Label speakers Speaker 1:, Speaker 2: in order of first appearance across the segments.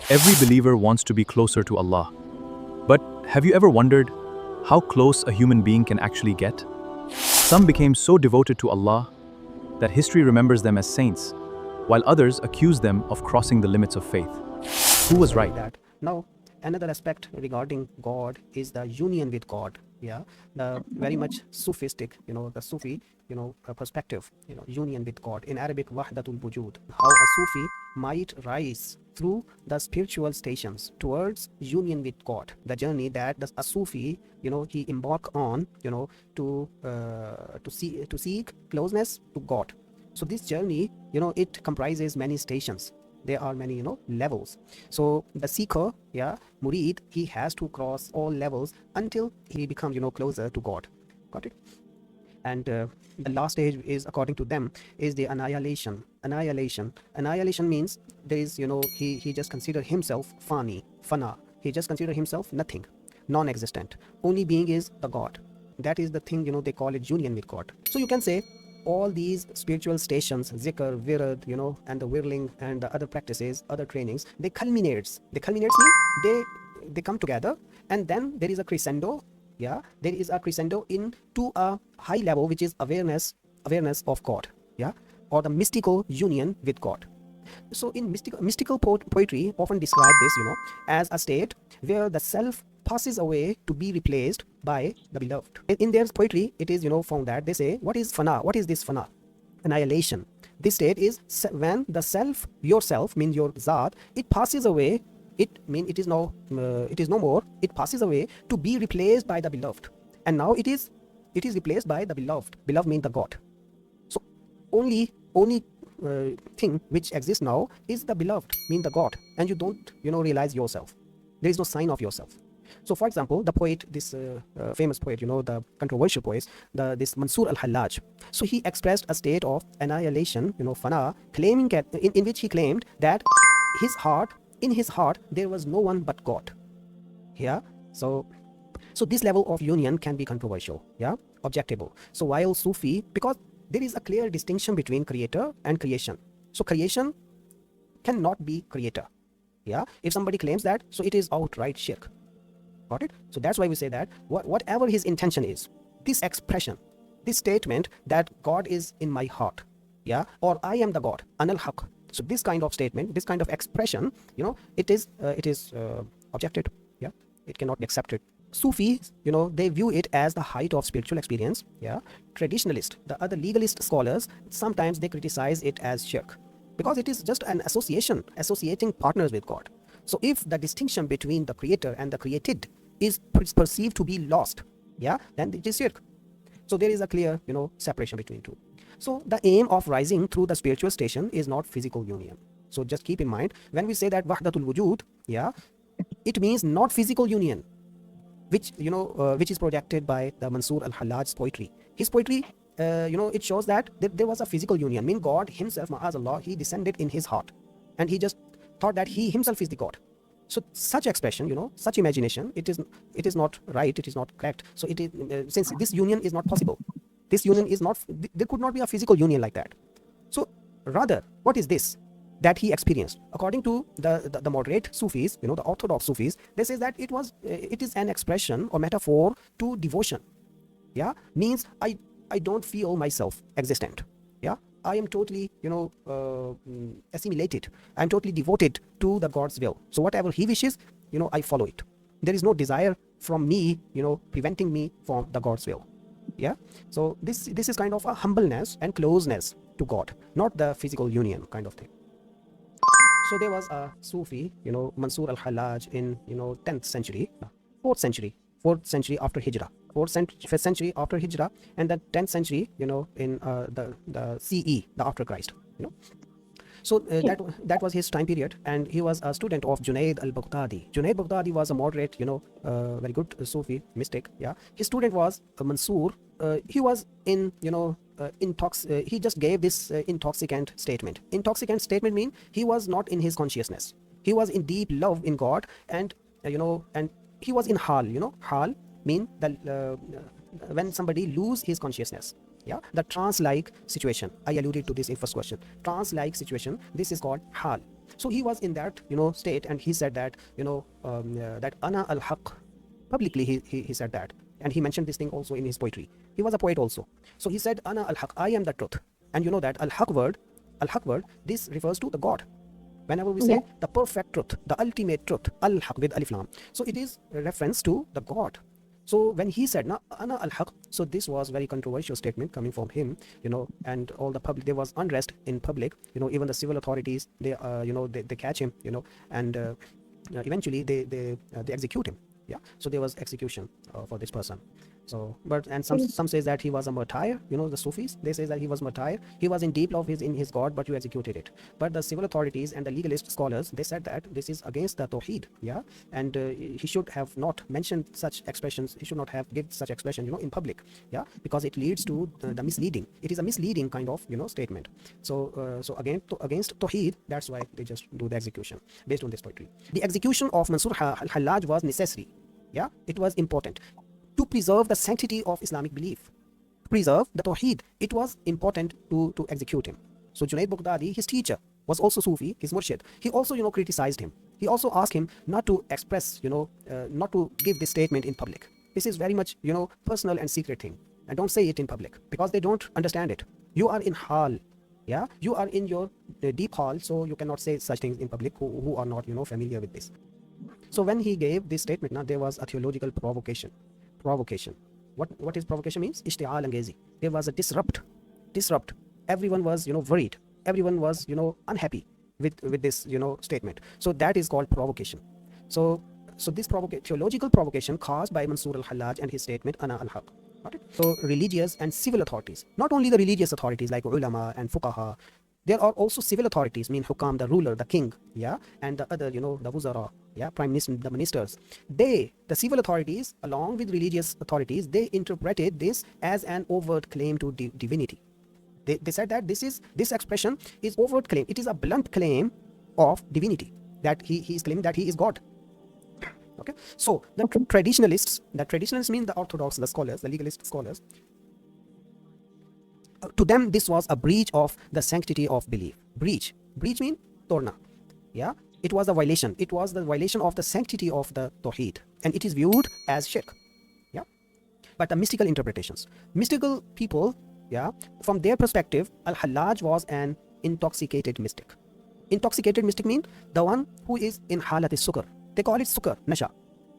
Speaker 1: Every believer wants to be closer to Allah. But have you ever wondered how close a human being can actually get? Some became so devoted to Allah that history remembers them as saints, while others accuse them of crossing the limits of faith. Who was right?
Speaker 2: That now another aspect regarding God is the union with God. Yeah, the very much Sufistic, the Sufi, perspective, union with God. In Arabic, Wahdat al-Wujud. How a Sufi might rise through the spiritual stations towards union with God. The journey that a Sufi, he embark on, to seek closeness to God. So this journey, it comprises many stations. There are many, levels. So the seeker, murid, he has to cross all levels until he becomes, closer to God. Got it? And the last stage is, according to them, is the annihilation. Annihilation means there is, he just consider himself fana. He just consider himself nothing, non-existent. Only being is the God. That is the thing, they call it union with God. So you can say all these spiritual stations, Dhikr, Wird, and the whirling and the other practices, other trainings, they culminates. They culminates mean they come together, and then there is a crescendo. Yeah, there is a crescendo into a high level, which is awareness of God. Yeah, or the mystical union with God. So in mystical poetry often describe this, as a state where the self passes away to be replaced by the beloved. In their poetry, it is, found that they say, what is fana? What is this fana? Annihilation. This state is when the self, yourself, means your zat, it passes away. It means it is no more. It passes away to be replaced by the beloved. And now it is replaced by the beloved. Beloved means the God. So only thing which exists now is the beloved, mean the God, and you don't realize yourself. There is no sign of yourself. So for example, the poet, this famous poet, the controversial poet, this Mansur al-Hallaj, so he expressed a state of annihilation, fana, claiming in which he claimed that in his heart there was no one but God. Yeah, so this level of union can be controversial, objectable. So while Sufi, because there is a clear distinction between creator and creation. So creation cannot be creator. Yeah, if somebody claims that, so it is outright shirk. Got it? So that's why we say that whatever his intention is, this expression, this statement that God is in my heart, or I am the God, anal haq. So this kind of statement, this kind of expression, it is objected. Yeah, it cannot be accepted. Sufis, they view it as the height of spiritual experience. Yeah, traditionalist, the other legalist scholars, sometimes they criticize it as shirk, because it is just an associating partners with God. So if the distinction between the creator and the created is perceived to be lost, then it is shirk. So there is a clear, separation between two. So the aim of rising through the spiritual station is not physical union. So just keep in mind, when we say that Wahdat al-Wujud, it means not physical union, which is projected by the Mansur al-Hallaj's poetry. His poetry, it shows that there was a physical union. I mean, God himself, ma'azallah, he descended in his heart, and he just thought that he himself is the God. So such expression, such imagination, it is not right, it is not correct. So it is since this union is not possible, this union is not, there could not be a physical union like that. So rather, what is this that he experienced? According to the moderate Sufis, the orthodox Sufis, they say that it is an expression or metaphor to devotion. Yeah, means I don't feel myself existent. Yeah, I am totally, assimilated. I'm totally devoted to the God's will. So whatever he wishes, I follow it. There is no desire from me, preventing me from the God's will. Yeah. So this is kind of a humbleness and closeness to God, not the physical union kind of thing. So there was a Sufi, Mansur al-Hallaj in, 10th century, 4th century after Hijrah. 4th century after Hijrah, and the 10th century, in the CE, the after Christ, So that was his time period, and he was a student of Junaid al-Baghdadi. Junaid Baghdadi was a moderate, very good Sufi mystic. Yeah, his student was Mansur. He was in, he just gave this intoxicant statement. Intoxicant statement mean he was not in his consciousness. He was in deep love in God, and and he was in hal. Hal mean that when somebody lose his consciousness. Yeah, the trance-like situation. I alluded to this in first question. Trance-like situation. This is called hal. So he was in that state, and he said that that ana al-haq. Publicly, he said that, and he mentioned this thing also in his poetry. He was a poet also. So he said ana al-haq. I am the truth. And you know that al-haq word, this refers to the God. Whenever we say the perfect truth, the ultimate truth, al-haq with alif lam, so it is a reference to the God. So when he said na ana al-haq, so this was very controversial statement coming from him, and all the public, there was unrest in public, even the civil authorities, they they catch him, and eventually they execute him. Yeah, so there was execution for this person. So and some says that he was a martyr. The Sufis, they say that he was martyr. He was in deep love in his God, but you executed it. But the civil authorities and the legalist scholars, they said that this is against the Tawheed. Yeah, and he should have not mentioned such expressions. He should not have given such expression, in public. Yeah, because it leads to the misleading. It is a misleading kind of statement. So against Tawheed, that's why they just do the execution based on this poetry. The execution of Mansur Hallaj was necessary. Yeah, it was important to preserve the sanctity of Islamic belief, to preserve the Tawheed. It was important to execute him. So Junaid Baghdadi, his teacher, was also Sufi, his murshid. He also, criticized him. He also asked him not to express, not to give this statement in public. This is very much, personal and secret thing. And don't say it in public because they don't understand it. You are in hall. Yeah, you are in your deep hall, so you cannot say such things in public who are not, familiar with this. So when he gave this statement, now there was a theological provocation. What is provocation means? Ishti'al angezi. There was a disrupt. Everyone was worried. Everyone was unhappy with this statement. So that is called provocation. So this theological provocation caused by Mansur al-Hallaj and his statement ana al-haq. So religious and civil authorities, not only the religious authorities like ulama and fuqaha, there are also civil authorities, mean hukam, the ruler, the king, yeah, and the other, the wuzara, yeah, prime minister, the ministers. The civil authorities, along with religious authorities, they interpreted this as an overt claim to divinity. They said that this expression is overt claim. It is a blunt claim of divinity, that he is claiming that he is God. Okay, so the traditionalists mean the orthodox, the scholars, the legalist scholars. To them, this was a breach of the sanctity of belief. Breach mean torna. Yeah, it was a violation. It was the violation of the sanctity of the Tawheed, and it is viewed as shirk. Yeah, but the mystical interpretations, mystical people, yeah, from their perspective, al-Hallaj was an intoxicated mystic. Intoxicated mystic mean the one who is in halat sukar. They call it sukar, nasha.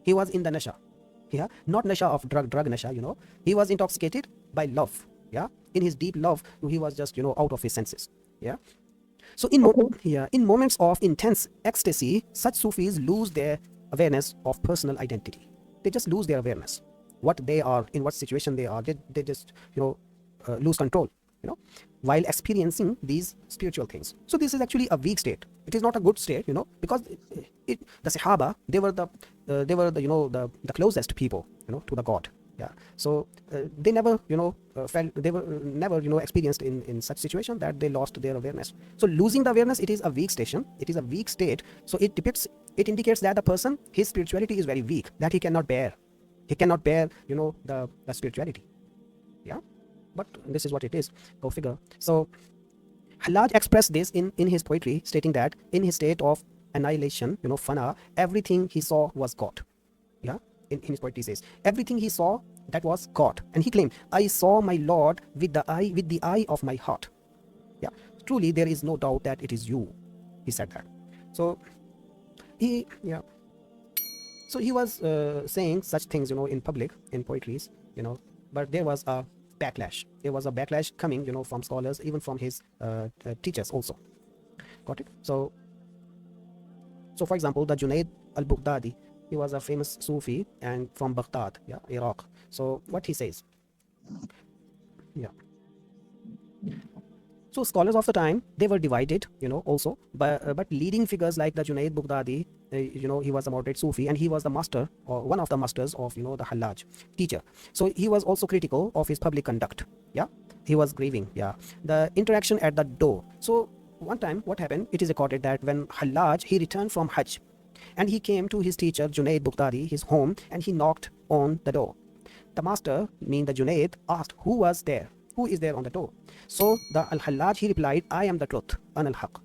Speaker 2: He was in the nasha. Yeah, not nasha of drug nasha. He was intoxicated by love. Yeah, in his deep love, he was just out of his senses. Yeah, so in moments of intense ecstasy, such Sufis lose their awareness of personal identity. They just lose their awareness, what they are, in what situation they are. They just lose control, while experiencing these spiritual things. So this is actually a weak state. It is not a good state, because the Sahaba, they were the closest people, to the God. Yeah, so they never felt, they were never experienced in such situation that they lost their awareness. So losing the awareness, it is a weak station, it is a weak state. So it indicates that the person, his spirituality is very weak, that he cannot bear the spirituality. Yeah, but this is what it is. Go figure. So Hallaj expressed this in his poetry, stating that in his state of annihilation, fana, everything he saw was God. Yeah, in his poetry says everything he saw, that was God, and he claimed, I saw my Lord with the eye of my heart. Yeah, truly there is no doubt that it is you, he said that. So he was saying such things in public, in poetries, but there was a backlash coming from scholars, even from his teachers also. Got it? So for example, the Junaid al-Baghdadi, he was a famous Sufi and from Baghdad, yeah, Iraq. So what he says, yeah. So scholars of the time, they were divided, also, but leading figures like the Junaid Baghdadi, he was a moderate Sufi, and he was the master, or one of the masters of, the Hallaj teacher. So he was also critical of his public conduct. Yeah, he was grieving. Yeah, the interaction at the door. So one time, what happened? It is recorded that when Hallaj, he returned from Hajj, and he came to his teacher Junaid Baghdadi, his home, and he knocked on the door. The master, the Junaid, asked who was there. who is there on the door? So the al-Hallaj, he replied, I am the truth, an al-Haq.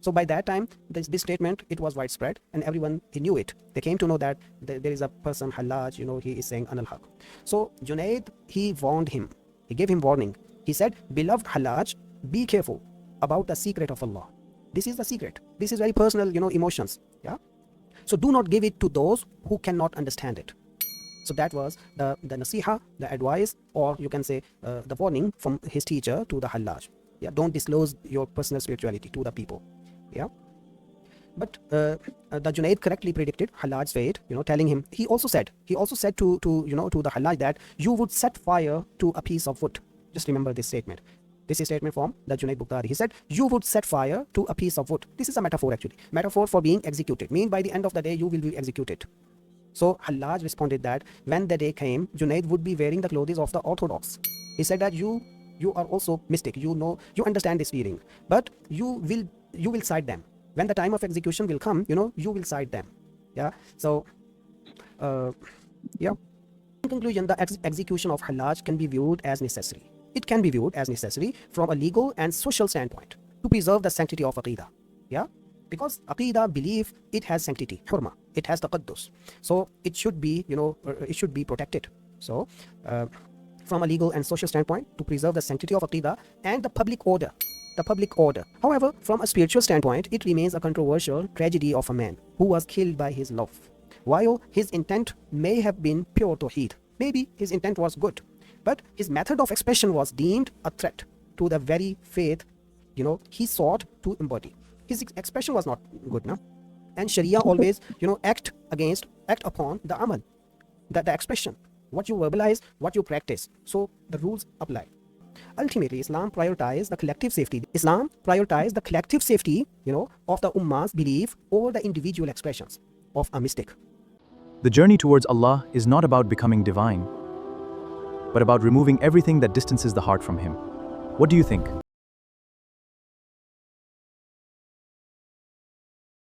Speaker 2: So by that time, this statement, it was widespread and everyone, he knew it. They came to know that there is a person, Hallaj, he is saying an al-Haq. So Junaid, he warned him. He gave him warning. He said, beloved Hallaj, be careful about the secret of Allah. This is the secret. This is very personal, emotions. Yeah. So do not give it to those who cannot understand it. So that was the nasiha, the advice, or you can say the warning from his teacher to the Hallaj. Yeah, don't disclose your personal spirituality to the people. Yeah. But the Junaid correctly predicted Hallaj's fate, telling him, he also said to the Hallaj that you would set fire to a piece of wood. Just remember this statement. This is a statement from the Junaid Bukhtari. He said, you would set fire to a piece of wood. This is a metaphor actually. Metaphor for being executed. Mean by the end of the day, you will be executed. So Hallaj responded that when the day came, Junaid would be wearing the clothes of the orthodox. He said that you are also mystic. You understand this feeling, but you will side them. When the time of execution will come, you will side them. Yeah. So, yeah. In conclusion, the execution of Hallaj can be viewed as necessary. It can be viewed as necessary from a legal and social standpoint to preserve the sanctity of Aqidah. Yeah. Because Aqidah, belief, it has sanctity, hurma, it has taqaddus. So it should be, it should be protected. So, from a legal and social standpoint, to preserve the sanctity of Aqidah and the public order. However, from a spiritual standpoint, it remains a controversial tragedy of a man who was killed by his love. While his intent may have been pure tawheed, maybe his intent was good, but his method of expression was deemed a threat to the very faith, he sought to embody. His expression was not good, no? And Sharia always, act upon the amal, the expression, what you verbalize, what you practice. So the rules apply. Ultimately, Islam prioritized the collective safety. Of the ummah's belief over the individual expressions of a mystic.
Speaker 1: The journey towards Allah is not about becoming divine, but about removing everything that distances the heart from Him. What do you think?